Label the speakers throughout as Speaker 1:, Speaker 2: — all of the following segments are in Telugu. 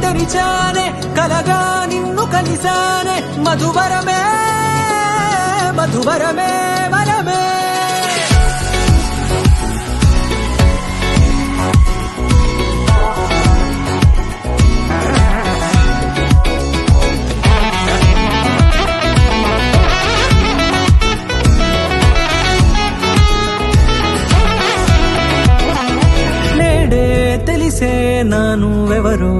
Speaker 1: తెరిచానే కలగా నిన్ను కలిసానే మధువరమే మధువరమే వరమే తెలిసే నానువెవరో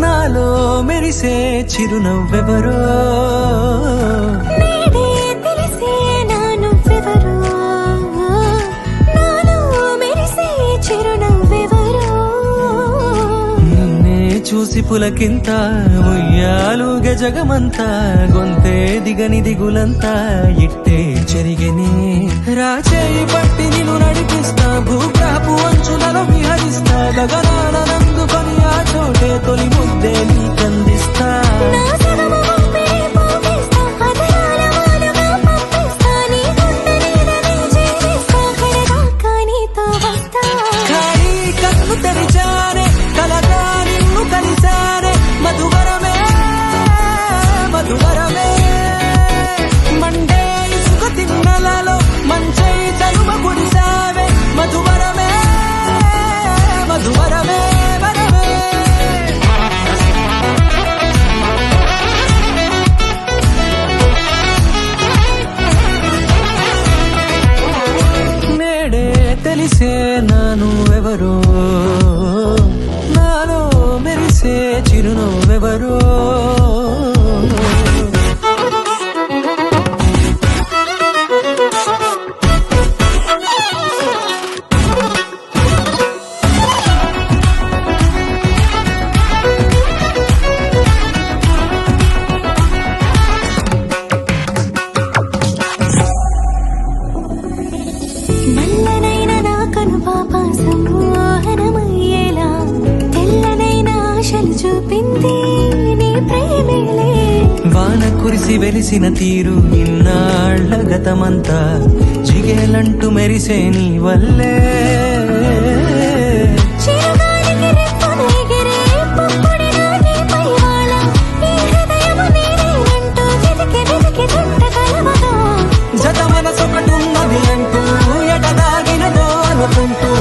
Speaker 1: నాలో మెరిసే చిరునవ్వెవరో
Speaker 2: తెలిసే నానువెవరో నాలో మెరిసే చిరునవ్వెవరో
Speaker 1: నిన్నే చూసి పులకింత ఉయ్యాలుగ జగమంతా గొంతే దిగని దిగులంతా ఇట్టే చెరిగని రాచేయి పట్టి నిన్ను నడిపిస్తా భూగ్రహపు అంచులలో విహరిస్తా గగనాన నందుకొని ఆ చోటే తొలి ముద్దే నీకందిస్తా ఖాళీ కన్ను తెరిచానే కలగా నిన్ను కలిసానే మధువరమే మధువరమే మండే ఇసుక తిన్నలలో మంచై చలుమ కురిసావే మధువరమే మధువరమే వరమే నేడే తెలిసే నానువెవరో నాలో మెరిసే చిరునవ్వెవరో
Speaker 2: నల్లనైన నా కను పాప సంమోహనమయ్యేలా తెల్లనైన ఆశలు చూపింది నీ ప్రేమేలే
Speaker 1: వాన కురిసి వెలిసిన తీరు ఇన్నాళ్ల గతమంతా జిగేలంటూ మెరిసే నీ వల్లే
Speaker 2: చిరుగాలికి రెప్పను ఎగిరే పుప్పొడిగా నీపై వాల ఈ హృదయము నేనేనంటూ వెతికి వెతికి చుట్టగలవగా
Speaker 1: జత మనసొకటున్నది అంటూ ఎటదాగినదో అనుకుంటూ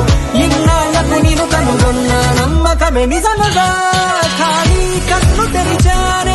Speaker 1: ఇన్నాళ్లకు నేను కనుగొన్న నమ్మకమే నిజముగా ఖాళీ కన్ను తెరిచానే